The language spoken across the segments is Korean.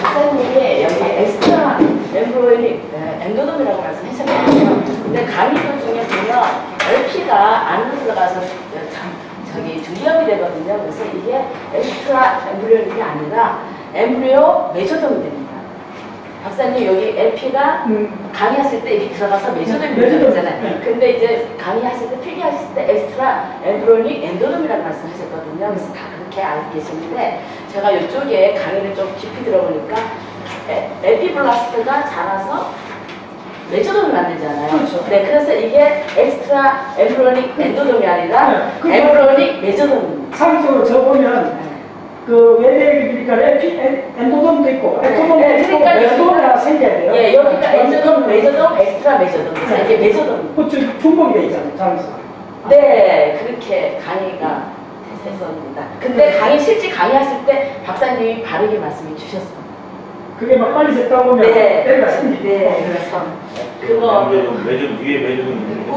박사님이 여기 엑스트라 엠브로이딩 엔도돔이라고 말씀하셨거든요. 근데 강의 중에 보면 LP가 안으로 들어가서 저기 중기압이 되거든요. 그래서 이게 엑스트라 엠브리오닉이 아니라 엠브리오 메조돔이 됩니다. 박사님 여기 LP가 강의하실 때 이렇게 들어가서 메조돔이 되잖아요. 근데 이제 강의하실 때 필기하실 때 엑스트라 엠브리오닉 엔도돔이라고 말씀하셨거든요. 그래서 다 그렇게 알고 계시는데 제가 이쪽에 강의를 좀 깊이 들어보니까 에피블라스트가 자라서 메조돔을 만들잖아요. 그렇죠. 네, 그래서 이게 엑스트라 엠브리오닉 엔도돔이 아니라 네, 엠브리오닉 메조돔입니다. 상식으로 저 보면 그 외대기니까 엔도돔도 있고 에토돔도 있고 메조돔이 생겨야 돼요. 예, 여기가 엔도돔, 메조돔, 엑스트라 메조돔. 그래서 이게 메조돔. 그쪽 중복이 돼 있잖아요. 장에서. 네, 그렇게 강의가 됐었습니다. 근데 실제 강의하실 때 박사님이 바르게 말씀해 주셨습니다. 그게 막 빨리 듣다 보면 때가 생기고. 네, 그래서 그거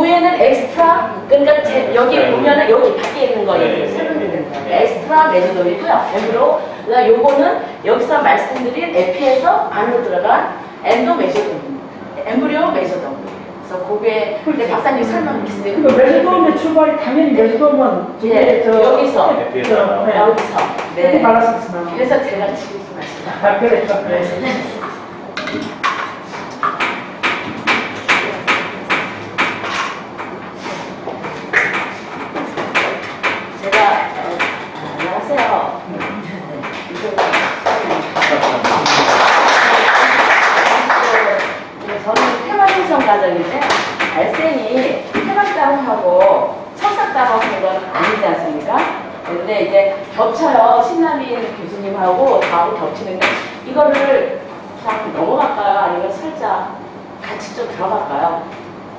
위에는 엑스트라, 그러니까 여기 보면은 여기 밖에 있는 거 얘기를 설명드리는 거예요. 엑스트라 메조돔이고요. 엠브로. 그다음 요거는 여기서 말씀드린 에피에서 안으로 들어간 엔도 메조돔입니다. 엠브리오 메조돔. 그래서 그게 근데 박사님 설명했어요. 그 메조돔의 출발이 당연히 메조돔은 예, 여기서 여기서 네. 발랐었으나. 그래서 제가 지금 말씀드렸어요. 아, 그랬죠. 네. 제가 안녕하세요. 저는 태만행성 과정인데 발생이 태만따로하고 척삭따로 하는 건 아니지 않습니까? 근데 이제 겹쳐요. 신남인 교수님하고 저하고 겹치는데 이거를 그냥 넘어갈까요? 아니면 살짝 같이 좀 들어갈까요?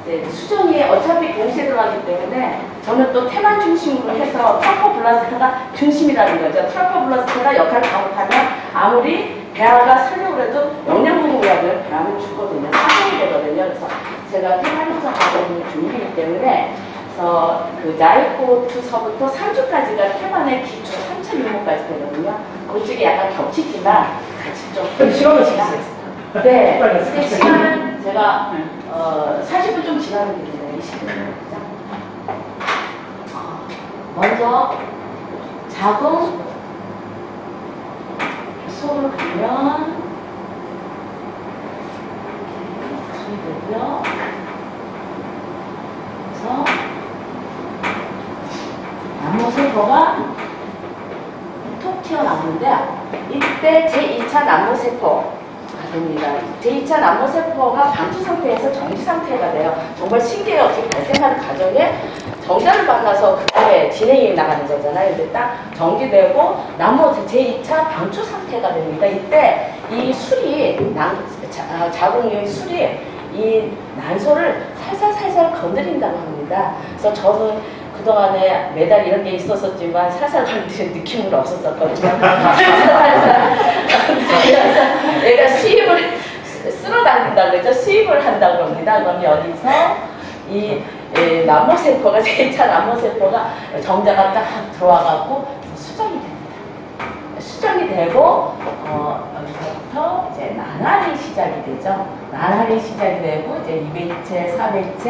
네, 수정이 어차피 동시에 들어가기 때문에 저는 또 테만 중심으로 해서 트로포블라스트가 중심이라는 거죠. 트로포블라스트가 역할을 잘못하면 아무리 배아가 살려고 해도 영양분이라도 배아는 죽거든요. 사정이 되거든요. 그래서 제가 테만 형성 과정이 중이기 때문에 그래서 그 나이코트서부터 3주까지가 테만의 기초 3차 유무까지 되거든요. 그쪽이 약간 겹치지만 같이 좀 시간을 지났어요. 네, 근데 시간은 제가 40분 좀 지나면 됩니다. 20분. 먼저 자궁 속으로 가면 이렇게 되고요. 그래서 남모세포가 톡 튀어나오는데 이때 제2차 남모세포 됩니다. 제2차 남모세포가 방치 상태에서 정지 상태가 돼요. 정말 신기해요. 어떻게 발생하는 과정에 정자를 만나서 그때 진행이 나가는 거잖아요. 근데 딱 정지되고 제2차 방출 상태가 됩니다. 이때 이 술이 자궁의 술이 이 난소를 살살 건드린다고 합니다. 그래서 저는 그동안에 매달 이런 게 있었었지만 살살 건드린 느낌은 없었었거든요. 살살 건드리면서 얘가 수입을 쓸어당긴다고 그러죠. 수입을 한다고 합니다. 그럼 여기서 이 남모세포가 제2차 남모세포가 정자가 딱 들어와갖고 수정이 됩니다. 수정이 되고 여기서부터 이제 나날이 시작이 되죠. 나날이 시작이 되고 이제 200체, 400체,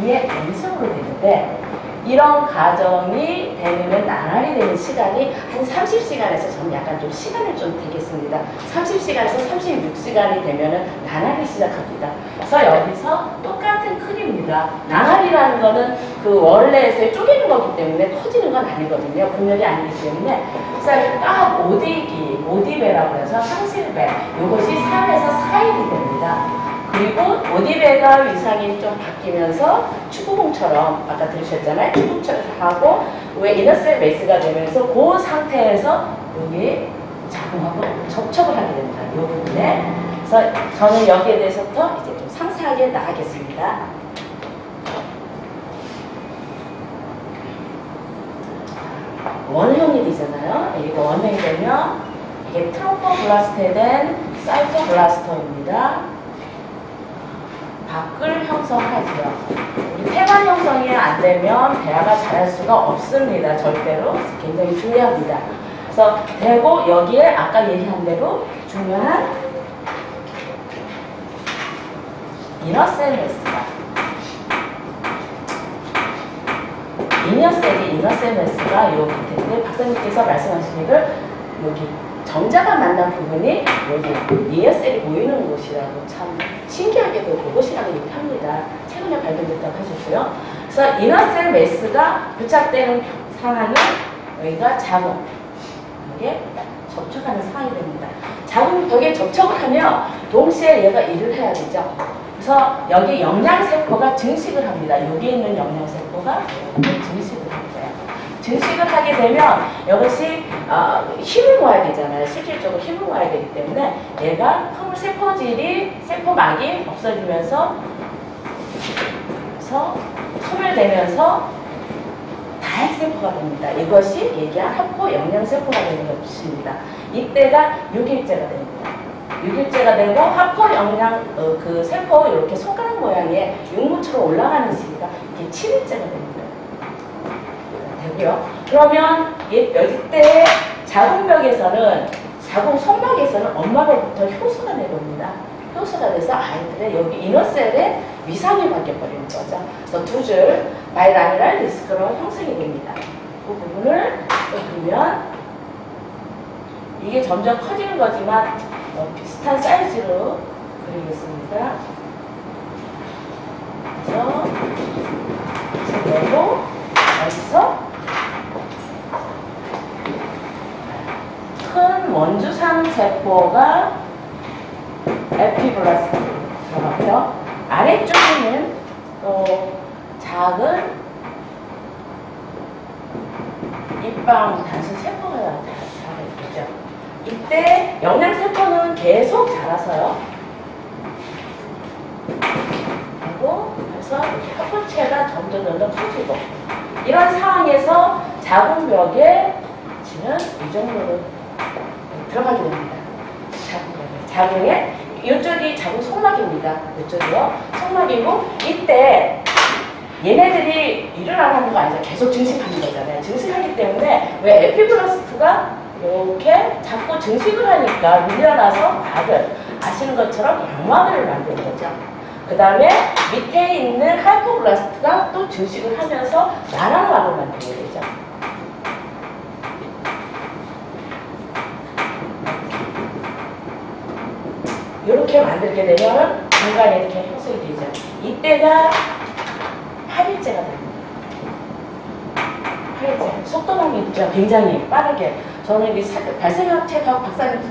2의 N승으로 되는데 이런 과정이 되면 나날이 되는 시간이 한 30시간에서 저는 약간 좀 시간을 좀 되겠습니다. 30시간에서 36시간이 되면은 나날이 시작합니다. 그래서 여기서 똑같은 크기입니다. 나날이라는 거는 그 원래에서 쪼개는 거기 때문에 터지는 건 아니거든요. 분열이 아니기 때문에 그래서 딱 오디배라고 해서 상실배 이것이 3에서 4일이 됩니다. 그리고 오디배가 위상이 좀 바뀌면서 축구공처럼 아까 들으셨잖아요. 축구공처럼 하고 왜 이너셀 베이스가 되면서 그 상태에서 여기 자궁하고 접촉을 하게 됩니다. 이 부분에. 그래서 저는 여기에 대해서부터 이제 좀 상세하게 나가겠습니다. 원형이 되잖아요. 이거 원형이 되면 이게 트로포블라스트에 된 사이토블라스터입니다. 밖을 형성하지요. 우리 태만 형성이 안 되면 배아가 자랄 수가 없습니다. 절대로. 굉장히 중요합니다. 그래서 되고 여기에 아까 얘기한 대로 중요한 이너셀 매스가 이너셀 매스가 요 밑인데 박사님께서 말씀하시기를 여기 정자가 만난 부분이 여기 이너셀이 보이는 곳이라고 참 신기하게도 그곳이라고 얘기합니다. 최근에 발견됐다고 하셨고요. 그래서 이너셀 매스가 부착되는 상황은 여기가 자궁 벽에 접촉하는 상황이 됩니다. 자궁 벽에 접촉을 하면 동시에 얘가 일을 해야 되죠. 그래서 여기 영양세포가 증식을 합니다. 여기 있는 영양세포가 증식을 합니다. 증식을 하게 되면 이것이 힘을 모아야 되잖아요. 실질적으로 힘을 모아야 되기 때문에 얘가 세포질이 세포막이 없어지면서 소멸되면서 다핵세포가 됩니다. 이것이 얘기한 합포 영양세포가 되는 것입니다. 이때가 6일째가 됩니다. 6일째가 되고 합포 영양 그 세포 이렇게 손가락 모양의 육무처럼 올라가는 시기가 이게 7일째가 됩니다. 되고요. 그러면 이때 자궁벽에서는 자궁 속막에서는 엄마로부터 효소가 내려옵니다. 효소가 돼서 아이들의 여기 이너셀에 위상이 바뀌어버리는 거죠. 그래서 두 줄 바이라미럴 디스크로 형성이 됩니다. 그 부분을 보면 이게 점점 커지는 거지만 비슷한 사이즈로 그리겠습니다. 그래서 내고 여기서 큰 원주상 세포가 에피블라스트 들어가고요. 아래쪽에는 또 작은 입방 단순 세포가 자라있죠. 이때 영양세포는 계속 자라서요. 그리고 그래서 이렇게 합포체가 점점 커지고 이런 상황에서 자궁벽에 지금 이 정도로 들어가게 됩니다. 자궁에 이쪽이 자궁 속막입니다. 이쪽이요. 속막이고 이때 얘네들이 일을 안 하는 거 아니죠. 계속 증식하는 거잖아요. 증식하기 때문에 왜 에피블라스트가 이렇게 자꾸 증식을 하니까 밀려나서 막을 아시는 것처럼 양막을 만드는 거죠. 그 다음에 밑에 있는 하이포블라스트가 또 증식을 하면서 나랑막을 만들게 되죠. 이렇게 만들게 되면 중간에 이렇게 형성이 되죠. 이때가 8일째가 됩니다. 8일째. 속도감이 굉장히 빠르게. 저는 이 발생학 책하고 박사님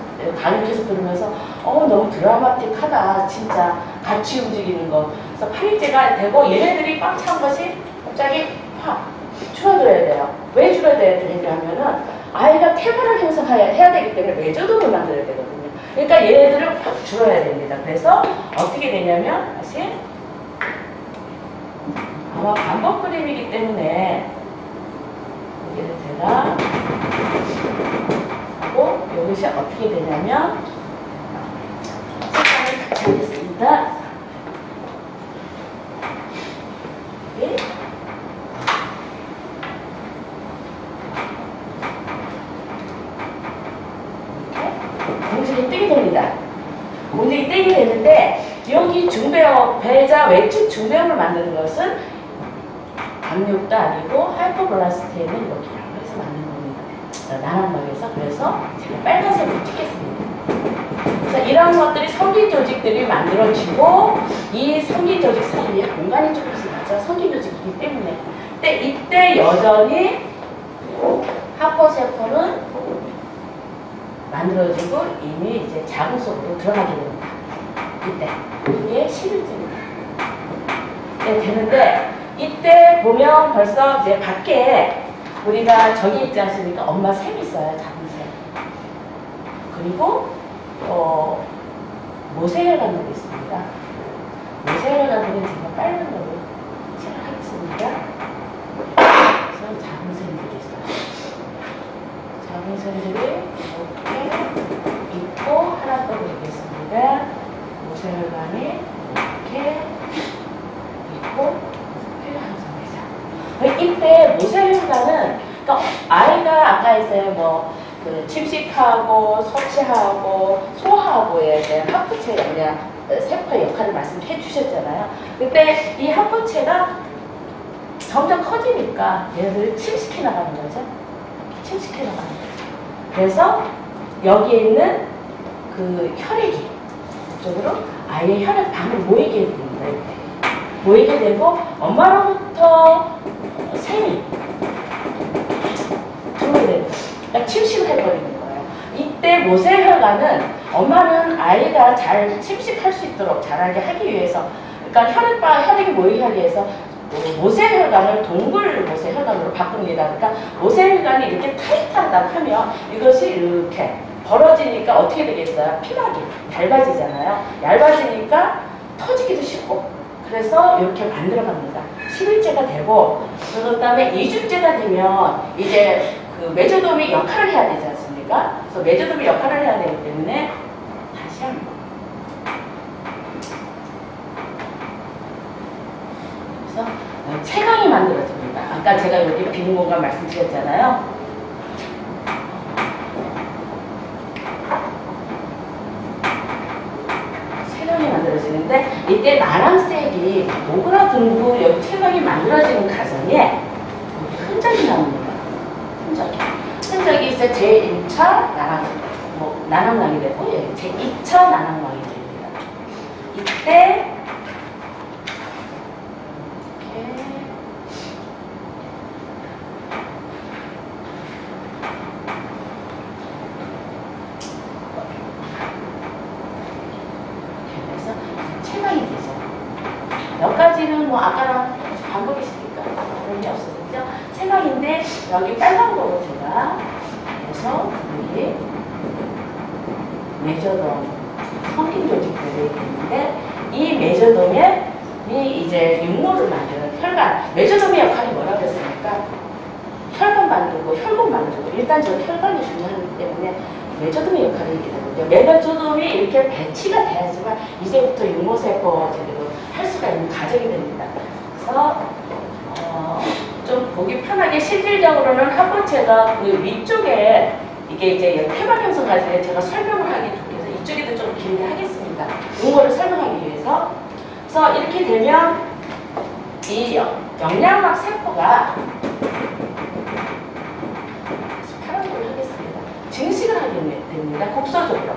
강의에서 들으면서 너무 드라마틱하다. 진짜 같이 움직이는 거. 그래서 8일째가 되고 얘네들이 꽉 찬 것이 갑자기 확 줄어들어야 돼요. 왜 줄어들어야 되냐면은 아이가 태반을 형성해야 되기 때문에 외조동을 만들어야 되거든요. 그러니까 얘네들을 확 줄여야 됩니다. 그래서 어떻게 되냐면 다시 아마 반복 그림이기 때문에 여기를 제가 하고 이것이 어떻게 되냐면 색깔을 같이 하겠습니다. 네. 공식이 뜨게 됩니다. 공식이 뜨게 되는데 여기 중배업, 배자 외측 중배업을 만드는 것은 압력도 아니고 하이퍼블라스트에는 이렇게 양쪽에서 만든 겁니다. 나란막에서. 그래서 제가 빨간색으로 찍겠습니다. 그래서 이런 것들이 성기 조직들이 만들어지고 이 성기 조직 사이에 공간이 조금씩 있죠. 성기 조직이기 때문에. 근데 이때 여전히 하포세포는 만들어지고 이미 이제 자궁 속으로 들어가게 됩니다. 이때. 이게 11주입니다. 네, 되는데 이때 보면 벌써 이제 밖에 우리가 저기 있지 않습니까? 엄마 샘이 있어요. 자궁샘. 그리고 모세혈관들이 있습니다. 모세혈관들은 제가 빨간 걸로 칠하겠습니다. 그래서 자궁샘들이 있어요. 자궁샘들이 이렇게 있고 하나 더 그리겠습니다. 모세혈관이 이렇게 있고 이때 모세혈관은 그러니까 아이가 아까 했어요. 뭐 그 침식하고 소치하고 소화하고에 대한 합부체 영양 세포의 역할을 말씀해 주셨잖아요. 근데 이 합부체가 점점 커지니까 얘를 침식해 나가는 거죠. 침식해 나가는 거죠. 그래서 여기에 있는 그 혈액이 이쪽으로 아예 혈액방을 모이게 됩니다. 이렇게. 모이게 되고 엄마로부터 샘이 들어오게 되는 거예요. 그러니까 침식을 해버리는 거예요. 이때 모세혈관은 엄마는 아이가 잘 침식할 수 있도록 자라게 하기 위해서, 그러니까 혈액이 모이게 하기 위해서 모세혈관을 동굴 모세혈관으로 바꿉니다. 그러니까 모세혈관이 이렇게 타이트하다 하면 이것이 이렇게 벌어지니까 어떻게 되겠어요? 피막이 얇아지잖아요. 얇아지니까 터지기도 쉽고, 그래서 이렇게 만들어갑니다. 10일째가 되고, 그 다음에 2주째가 되면 이제 그 메조돔이 역할을 해야 되지 않습니까? 그래서 메조돔이 역할을 해야 되기 때문에 다시 한번. 그래서 채광이 만들어집니다. 아까 제가 여기 비는 공간 말씀드렸잖아요. 채광이 만들어지는데 이때 나랑색이 오그라들고 여기 채광이 만들어지는 과정에 흔적이 나옵니다. 흔적이 있어 제1차 나랑왕이 되고 제2차 나랑왕이 됩니다. 이때 체감이 되죠. 몇 가지는 뭐 아까랑 반복이시니까 그런 게 없었죠. 체감인데 여기 빨간거로 제가 그래서 여기 메조돔 성긴 조직들이 있는데 이 메조돔에 이제 육모를 만드는 혈관, 메조돔의 역할이 뭐라고 했습니까? 혈관 만들고 혈관 만들고 일단 저 혈관이 중요하기 때문에 메조돔의 역할이 있게 되거든요. 메조돔이 이렇게 배치가 돼야지만 이제부터 육모세포 제대로 할 수가 있는 과정이 됩니다. 그래서 좀 보기 편하게 실질적으로는 합부체가 그 위쪽에 이게 이제 태막 형성 과정에 제가 설명을 하기 좋게 해서 이쪽에도 좀 길게 하겠습니다. 육모를 설명하기 위해서. 그래서 이렇게 되면 이 영양막 세포가 증식을 하게 됩니다. 국소적으로.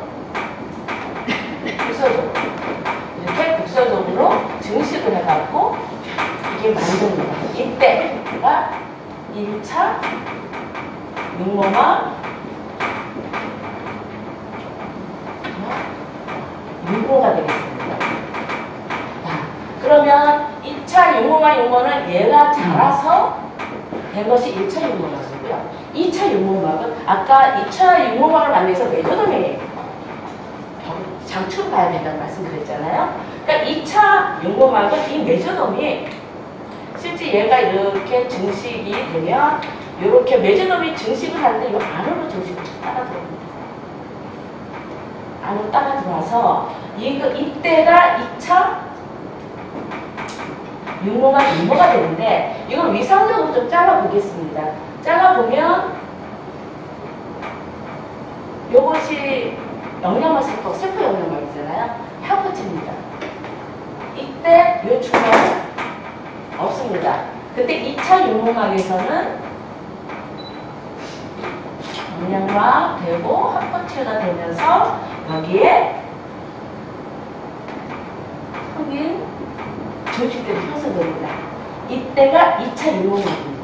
이렇게 국소적으로 증식을 해갖고 이게 만듭니다. 이때가 1차 육모막 육모가 되겠습니다. 그러면 2차 육모는 얘가 자라서 된 것이 1차 육모막이고요. 2차 육모막은 아까 2차 육모막을 만들기 위해서 메조돔이 장축을 봐야 된다고 말씀드렸잖아요. 그러니까 2차 육모막은 이 메조돔이 실제 얘가 이렇게 증식이 되면 이렇게 메조돔이 증식을 하는데 이 안으로 증식을 따라 들어옵니다. 안으로 따라 들어와서 이때가 2차 육모가 되는데 이걸 위상적으로 좀 잘라보겠습니다. 잘라보면 요것이 영양막 세포 영양막이잖아요. 합부체입니다. 이때 요 중간은 없습니다. 근데 2차 육모막에서는 영양막 되고 합부체가 되면서 여기에 성인 조직들이 형성됩니다. 이때가 2차 육모막입니다.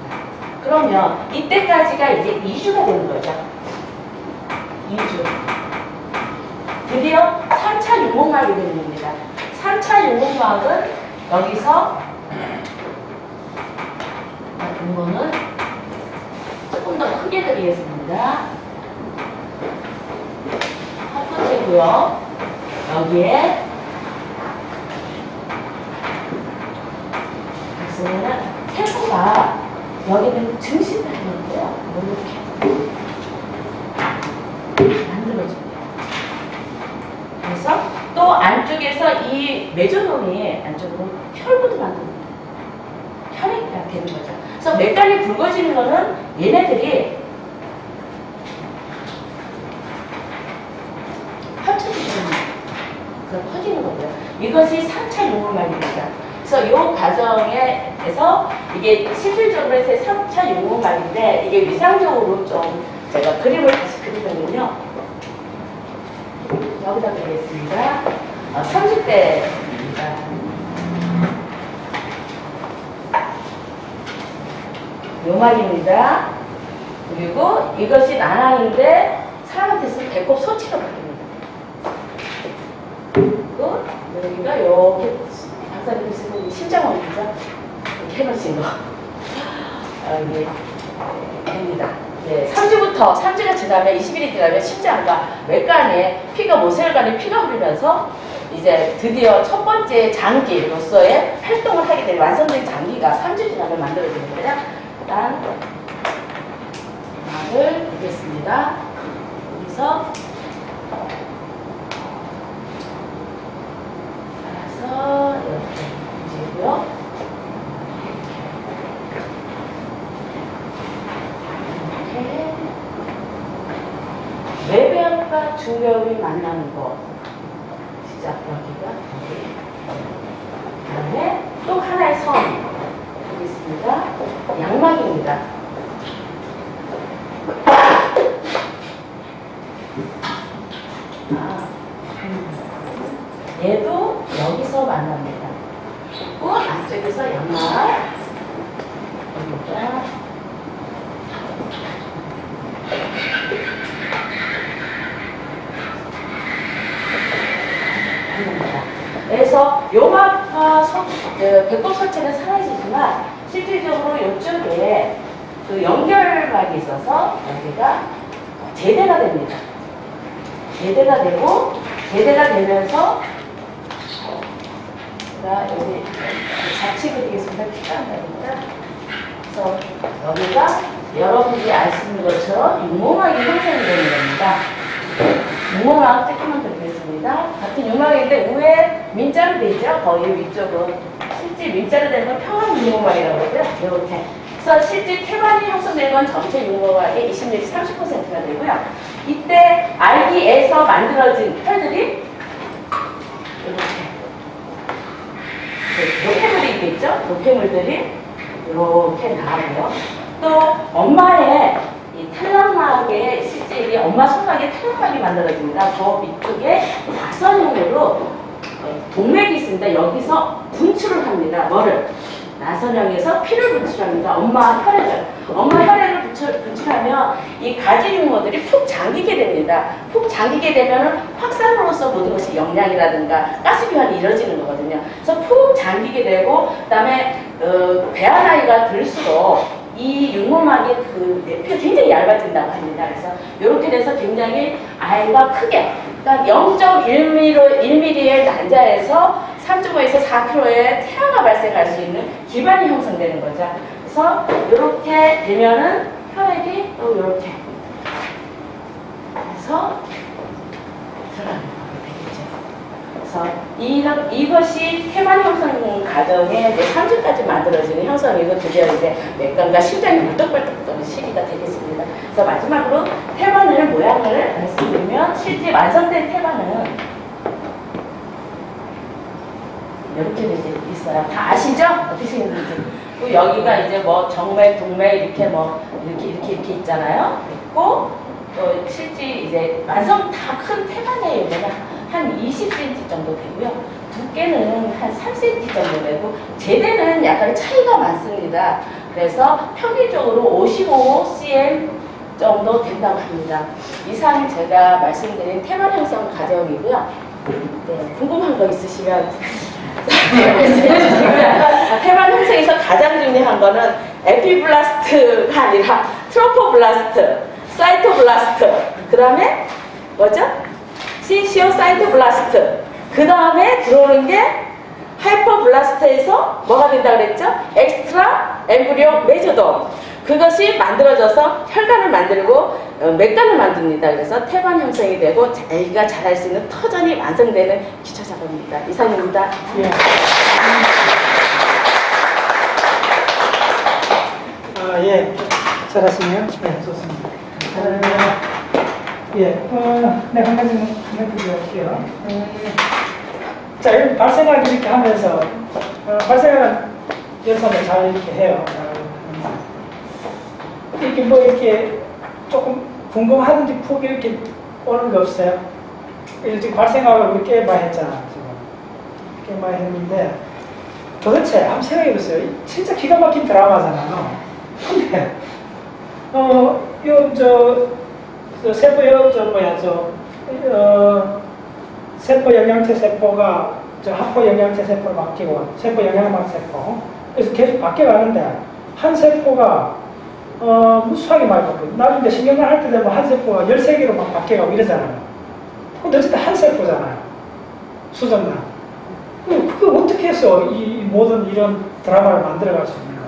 그러면 이때까지가 이제 2주가 되는 거죠. 2주. 드디어 3차 육모막이 되는 겁니다. 3차 육모막은 여기서 이거는 조금 더 크게 드리겠습니다. 합부체고요. 여기에 그러면 세포가 여기는 증식을 하는데요. 이렇게 만들어집니다. 그래서 또 안쪽에서 이 메조돔이 안쪽으로 혈구도 만듭니다. 혈액이 되는 거죠. 그래서 맥간이 굵어지는 거는 얘네들이 커지는 거고요. 이것이 3차 융후막입니다. 그래서 이 과정에서 이게 실질적으로 해서 3차 융후막인데 이게 위상적으로 좀 제가 그림을 다시 그리면요. 여기다 그리겠습니다. 30대입니다. 요막입니다. 그리고 이것이 난항인데 사람한테 쓰면 배꼽 소치로 바뀝니다. 그리고 여기가 이렇게 박사님 쓰는 심장원이죠. 이렇게 해놓으신 거. 이게 됩니다. 네, 3주가 지나면 20일이 지나면 심장과 맥간에 피가 모세혈관에 피가 흐르면서 이제 드디어 첫 번째 장기로서의 활동을 하게 되는 완성된 장기가 3주 지나면 만들어지는 거예요. 일단 음악을 보겠습니다. 여기서 따라서 이렇게 움직이고요. 외벽과 중벽이 만나는 거. 시작, 여기가. 그 다음에 또 하나의 선. 보겠습니다. 양막입니다. 얘도 여기서 만납니다. 그리고 안쪽에서 양막. 여기가. 그래서 요막과 배꼽 설체는 사라지지만 실질적으로 이쪽에 그 연결막이 있어서 여기가 제대가 됩니다. 제대가 되고 제대가 되면서 제가 여기 같이 그리겠습니다. 피가 안 나니까. 그래서 여기가 여러분들이 알 수 있는 것처럼 융목막이 형성이 되는 겁니다. 융목막 조금만 그리겠습니다. 같은 융목인데 위에 민자로 되죠. 거의 위쪽은 실제 민자로 되는 건 평안 융목막이라고 하고요. 이렇게. 그래서 실제 태반이 형성되는 건 전체 융목막의 20 내지 30%가 되고요. 이때 알기에서 만들어진 혈들이 이렇게 노폐물이 있겠죠. 노폐물들이 이렇게 나오고요. 또 엄마의 이 탈락막에 실제 이게 엄마 손막에 탈락막이 만들어집니다. 저 밑쪽에 나선형으로 동맥이 있습니다. 여기서 분출을 합니다. 뭐를? 나선형에서 피를 분출합니다. 엄마 혈액을. 엄마 혈액을 분출하면 이 가지 융모들이 푹 잠기게 됩니다. 푹 잠기게 되면 확산으로서 모든 것이 영양이라든가 가스 교환이 이루어지는 거거든요. 그래서 푹 잠기게 되고 그다음에 배아 나이가 들수록 이 융모막의 그 내피가 굉장히 얇아진다고 합니다. 그래서 이렇게 돼서 굉장히 아이가 크게, 그러니까 0.1mm의 난자에서 3.5에서 4kg의 태아가 발생할 수 있는 기반이 형성되는 거죠. 그래서 이렇게 되면은 혈액이 또 이렇게 해서 들어가는 거가 되겠죠. 그래서 이것이 태반 형성 과정에 3주까지 만들어지는 형성이고 드디어 이제 맥간과 심장이 물떡벌떡 떠는 시기가 되겠습니다. 그래서 마지막으로 태반을 모양을 말씀드리면 실제 완성된 태반은 이렇게 있어요. 다 아시죠? 어떻게 생겼는지. 또 여기가 이제 뭐 정맥, 동맥 이렇게 뭐 이렇게 있잖아요. 있고 또 실제 이제 완성 다 큰 태반의 여기가 한 20cm 정도 되고요. 두께는 한 3cm 정도 되고 제대는 약간 차이가 많습니다. 그래서 평균적으로 55cm 정도 된다고 합니다. 이상 제가 말씀드린 태반 형성 과정이고요. 네, 궁금한 거 있으시면 태반 형성에서 가장 중요한 거는 에피블라스트가 아니라 트로포블라스트, 사이토블라스트, 그 다음에 뭐죠? 신시오사이토블라스트, 그 다음에 들어오는 게 하이퍼블라스트에서 뭐가 된다 그랬죠? 엑스트라 엠브리오 메조돔. 그것이 만들어져서 혈관을 만들고 맥관을 만듭니다. 그래서 태반 형성이 되고 아기가 자랄 수 있는 터전이 완성되는 기초 작업입니다. 이상입니다. 예. 예. 잘하시네요. 네, 좋습니다. 예. 네, 한 가지만 드릴게요. 자, 이렇게 발생하기 이렇게 하면서, 발생하는 연산을 잘 이렇게 해요. 이렇게 뭐 이렇게 조금 궁금하든지 푹 이렇게 오는 거 없어요? 지금 발생하고 우리 깨봐 했잖아, 지금. 깨봐 했는데, 도대체 한번 생각해 보세요. 진짜 기가 막힌 드라마잖아요. 근데, 세포, 세포 영양체 세포가 합포 영양체 세포로 바뀌고, 세포 영양막 세포. 그래서 계속 바뀌어가는데, 한 세포가, 무수하게 많이 바뀌고, 나중에 신경을 할 때 되면 한 세포가 13개로 막 바뀌어가고 이러잖아요. 근데 어쨌든 한 세포잖아요. 수정란. 그거 어떻게 해서 이 모든 이런 드라마를 만들어갈 수 있는가.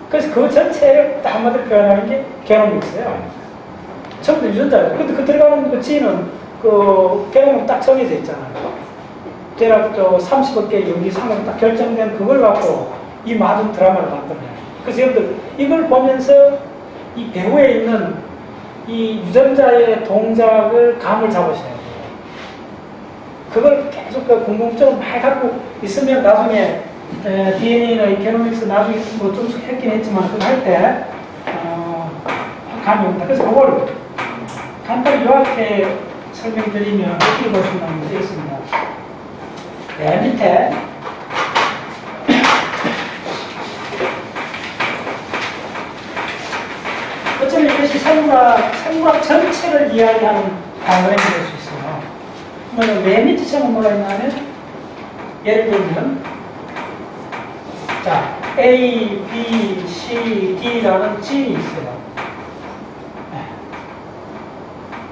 그래서 그 전체를 딱 한마디로 표현하는 게 게노믹스예요. 전부 다 유전자예요. 근데 그 들어가는 그 지는 그 게노믹 딱 정해져 있잖아요. 대략 30억 개의 용기상으로 딱 결정된 그걸 갖고 이 많은 드라마를 만들어내요. 그래서 여러분들 이걸 보면서 이 배후에 있는 이 유전자의 동작을 감을 잡으셔야 돼요. 그걸 계속 그 궁금증을 많이 갖고 있으면 나중에 DNA나 이 게노믹스 나중에 뭐 좀씩 했긴 했지만 그거 할 때 감이 옵니다. 그래서 그걸 간단히 요약해 설명드리면 어떻게 보시면 되겠습니다. 맨 밑에 어쩌면 이것이 생물학 전체를 이야기하는 단어가 될 수 있어요. 그러면 맨 밑에 처음 뭐가 있냐면, 예를 들면, 자, A, B, C, D라는 진이 있어요.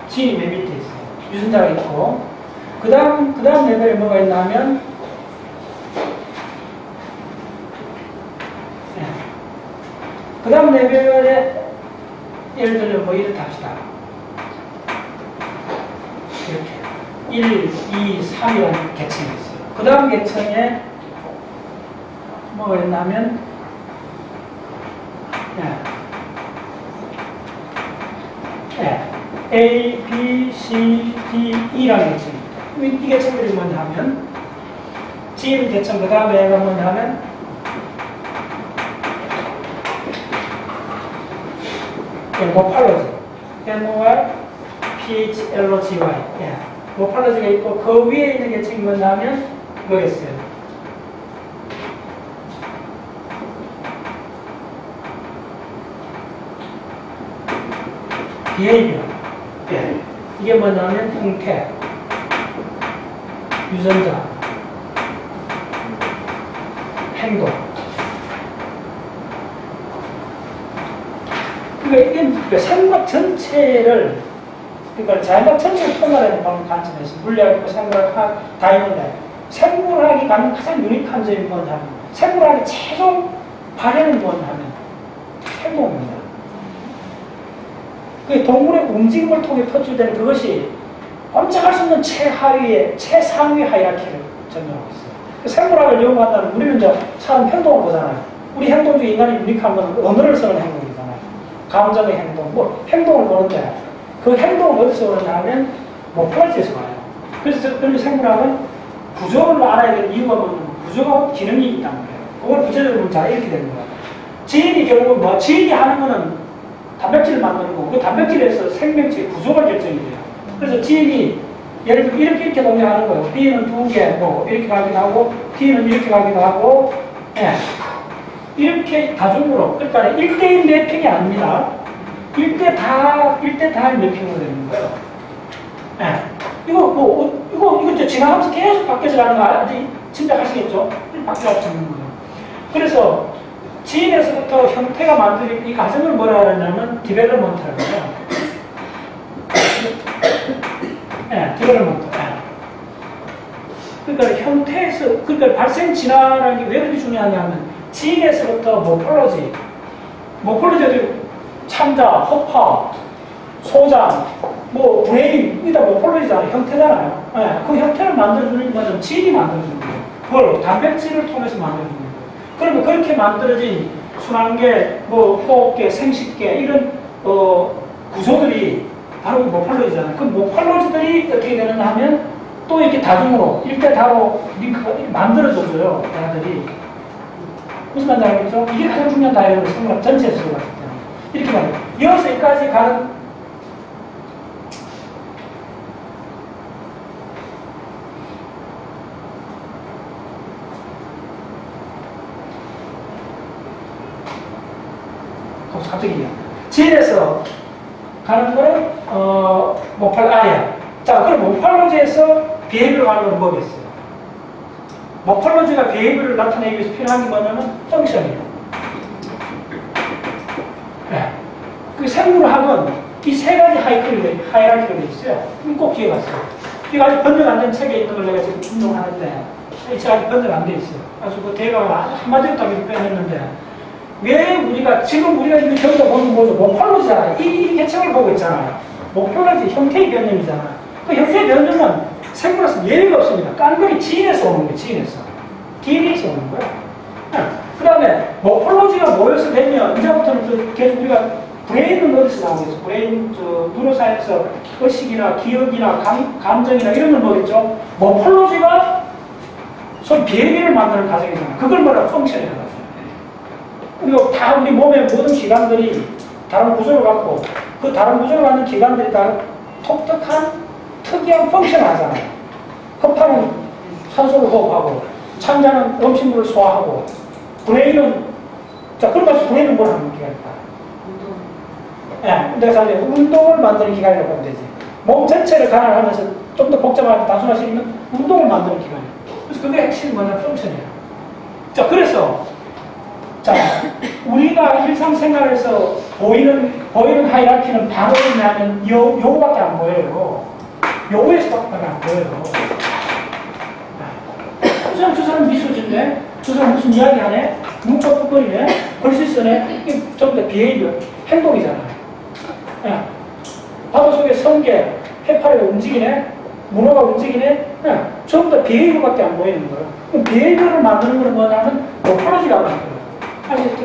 진이 맨 밑에 있어요. 유전자가 있고, 그 다음 레벨에 뭐가 있냐면, 그 다음 레벨에 예를 들면 뭐 이렇게 합시다. 이렇게 1, 2, 3이라는 계층이 있어요. 그 다음 계층에 뭐가 있냐면 A, B, C, D, E라는 계층입니다. 이 계층들이 뭐냐 하면 G 계층 그 다음에 얘가 뭐냐 하면 모팔로지 MORPHLOGY 모팔로지가 있고 그 위에 있는 계층이 뭐냐면 뭐겠어요? behavior. 이게 뭐냐면 형태, 유전자, 행동. 그러니까 생물학 전체를, 그러니까 자연학 전체를 통달하는 관점에서 물리학 있고 생물학 다 있는데, 생물학이 갖는 가장 유니크한 점이 뭐냐면, 생물학의 최종 발현은 뭐냐면 행동입니다. 그 동물의 움직임을 통해 표출되는 그것이 꼼짝할 수 없는 최하위의 최상위 하이라키를 전정하고 있어요. 그 생물학을 연구한다면 우리는 이제 사람 행동을 보잖아요. 우리 행동 중에 인간이 유니크한 건 언어를 쓰는 행동이잖아요. 감정의 행동, 뭐 행동을 보는데 그 행동을 어디서 오느냐 하면 모플라지에서 와요. 그래서 그런 생물학은 구조를 알아야 될 이유가 뭐냐면 구조가 기능이 있다는 거예요. 그걸 구체적으로 잘 이렇게 되는 거예요. 지인이 결국은 뭐 지인이 하는 거는 단백질을 만드는 거고 그 단백질에서 생명체의 구조가 결정이 돼요. 그래서 지인이 예를 들면 이렇게 동작하는 거예요. B는 2개, 뭐 이렇게 가기도 하고 T는 이렇게 가기도 하고 이렇게 다중으로 그러니까 1대1 매핑이 아닙니다. 1대 다의 매핑으로 되는 거예요. 이거 이제 지나가면서 계속 바뀌어서 가는 거 아직 짐작하시겠죠? 바뀌어서 가는 거예요. 그래서 지인에서부터 형태가 만들어진 이 과정을 뭐라 하냐면 디벨롭먼트라고 해요. 디벨롭먼트. 그러니까 형태에서, 그러니까 발생 진화라는 게 왜 그렇게 중요하냐면 지인에서부터 모폴로지도 참자, 허파, 소장, 뭐 브레인, 이게 다 모폴로지잖아요. 형태잖아요. 그 형태를 만들어주는 것은 지인이 만들어주는 거예요. 그걸 단백질을 통해서 만들어주는 거예요. 그러면 그렇게 만들어진 순환계, 뭐 호흡계, 생식계 이런 구조들이 바로 모팔로지잖아요. 그 모팔로지들이 어떻게 되느냐 하면 또 이렇게 다중으로 1대 다로 링크가 이렇게 만들어줘줘요. 얘들이. 무슨 말인지 알겠죠? 이게 가장 중요한 다이어그램 생물학 전체에서 봤을 때는. 이렇게 말해요. 여기서 여기까지 가는 갑자기 G에서 가는 거는 모팔 I야. 자, 그럼 모팔로지에서 비헤이비어를 가는 건 뭐겠어요? 모팔로지가 비헤이비어를 나타내기 위해서 필요한 게 뭐냐면 펑션이에요. 네. 그 생물학은 이 세 가지 하이라키가 있어요. 꼭 기억하세요. 이거 아직 번역 안 된 책에 있는 걸 내가 지금 운동하는데 이 책 아직 번역 안 돼 있어요. 그래서 그 대강을 한마디로 딱 이렇게 빼냈는데 왜 지금 우리가 이거 저기다 보는 거죠? 모팔로지잖아요. 이 개체를 보고 있잖아요. 모팔로지 형태의 변형이잖아요. 그 형태의 변형은 생물학에서 예외가 없습니다. 깐돌이 지인에서 오는 거예요. 지인에서. DNA에서 오는 거예요. 그 다음에 모팔로지가 모여서 되면 이제부터는 계속 우리가 브레인은 어디서 나오겠어? 브레인, 누로사이언스, 의식이나 기억이나 감정이나 이런 걸 뭐겠죠? 모팔로지가 소위 비행기를 만드는 과정이잖아요. 그걸 뭐라 펑션이라고 하죠. 그리고 다 우리 몸의 모든 기관들이 다른 구조를 갖고 그 다른 구조를 갖는 기관들이 다른 독특한 특이한 펑션을 하잖아요. 흡하는 산소를 호흡하고 창자는 음식물을 소화하고 브레인은 자 그런 말씀 브레인은 뭘 하는 기관일까? 예, 내가 이제 운동을 만드는 기관이라고 하면 되지. 몸 전체를 관할하면서 좀 더 복잡하게 단순할 수 있는 운동을 만드는 기관이에요. 그래서 그게 핵심이 뭐냐면 펑션이에요. 자 그래서 자, 우리가 일상생활에서 보이는 하이라키는 바로 뭐냐면 요거밖에 안 보여요. 요거에서밖에 안 보여요. 저 사람 미소진네? 저 사람 무슨 이야기 하네? 눈꺼풀거리네? 글씨 쓰네? 이게 전부 다 비헤이비어, 행동이잖아요. 예. 바다 속에 성게, 해파리가 움직이네? 문어가 움직이네? 예. 전부 다 비헤이비어밖에 안 보이는 거예요. 그럼 비헤이비어를 만드는 건 뭐냐면 모팔로지라고 하는 거예요. 아시겠죠?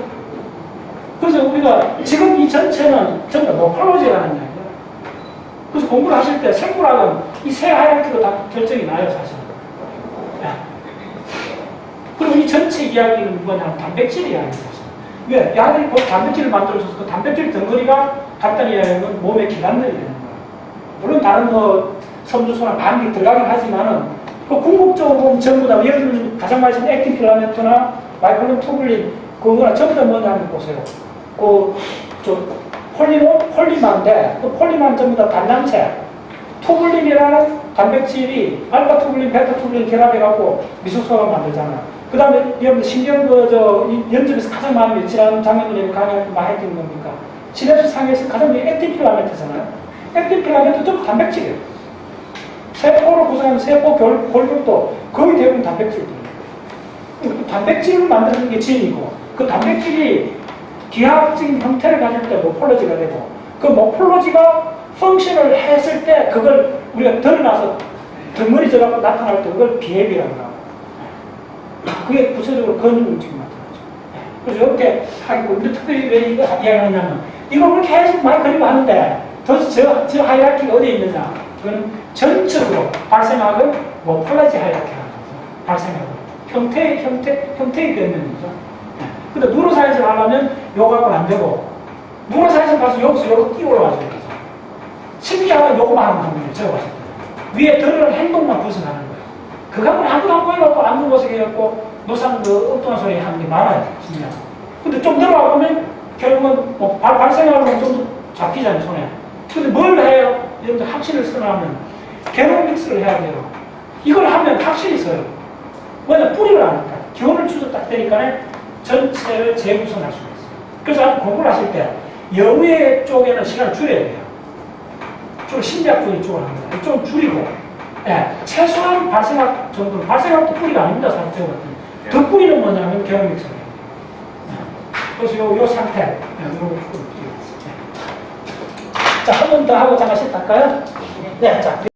그래서 우리가 지금 이 전체는 전부 다 모팔로지라는 이야기예요. 그래서 공부를 하실 때 생물학은 이 세 하이라키로 다 결정이 나요, 사실. 네. 그리고 이 전체 이야기는 뭐냐면 단백질 이야기예요, 사실. 왜? 야들이 단백질을 만들어줘서 그 단백질 덩어리가 간단히 이야기하면 몸의 기관들이 되는 거예요. 물론 다른 섬유소나 반이 들어가긴 하지만은 그 궁극적으로 보면 전부 다 예를 들면 가장 많이 쓰는 액틴 필라멘트나 마이크론 투블린 그거나 전부 다 뭐냐면 보세요. 폴리마인데 그 폴리마는 전부 다 단단체. 투블린이라는 단백질이 알파 투블린, 베타 투블린 결합해갖고 미소소를 만들잖아요. 그 다음에 여러분 신경 연접에서 가장 많이 지난 장면들이 강의할 많이 했던 겁니까? 시냅스 상에서 가장 액틴 필라멘트잖아요. 액틴 필라멘트 전부 단백질이에요. 세포로 구성하는 세포 골격도 거의 대부분 단백질이에요. 단백질을 만드는 게 진이고 그 단백질이 기하학적인 형태를 가질 때 모폴로지가 되고 그 모폴로지가 펑션을 했을 때 그걸 우리가 드러나서 덩어리져갖고 나타날 때 그걸 비헤비어라고 하고 그게 구체적으로 근육 움직임이 나타나죠. 그래서 이렇게 하고 우리 특별히 왜 이거 이야기하냐면 이걸 계속 많이 그리고 하는데 저 하이라키가 어디에 있느냐 그거는 전적으로 발생학은 모폴로지 하이라키라는 거죠. 발생학은 형태의 변명이죠. 근데 누로사이즈를 하려면 요거 갖고는 안 되고 누로사이즈를 가서 여기서 요거 끼고 올라가죠. 심리학은 요거만 하면 됩니다. 제가 봤을 때. 위에 드러난 행동만 벗어나는 거예요. 그거는 아무도 안 보여갖고 안 보고서 해갖고 노상 엉뚱한 소리 하는 게 많아요. 심리학. 근데 좀 들어가 보면 결국은 발생하면 좀 잡히잖아요. 손에. 근데 뭘 해요? 여러분들 학시를 쓰려면 게노믹스를 해야 돼요. 이걸 하면 확실히 써요. 왜냐면 뿌리를 아니까. 기원을 추서 딱 되니까 전체를 재구성할 수가 있어요. 그래서 공부를 하실 때 여우의 쪽에는 시간을 줄여야 돼요. 좀 심리학적인 쪽을 합니다. 이쪽은 줄이고 예, 최소한 발생학 정도는 발생학도 뿌리가 아닙니다. 사실 제가 봤더니 더 뿌리는 뭐냐면 게노믹스예요. 그래서 요 상태 이런 자, 한 번 더 하고 잠깐 쉬었다 할까요? 네, 자.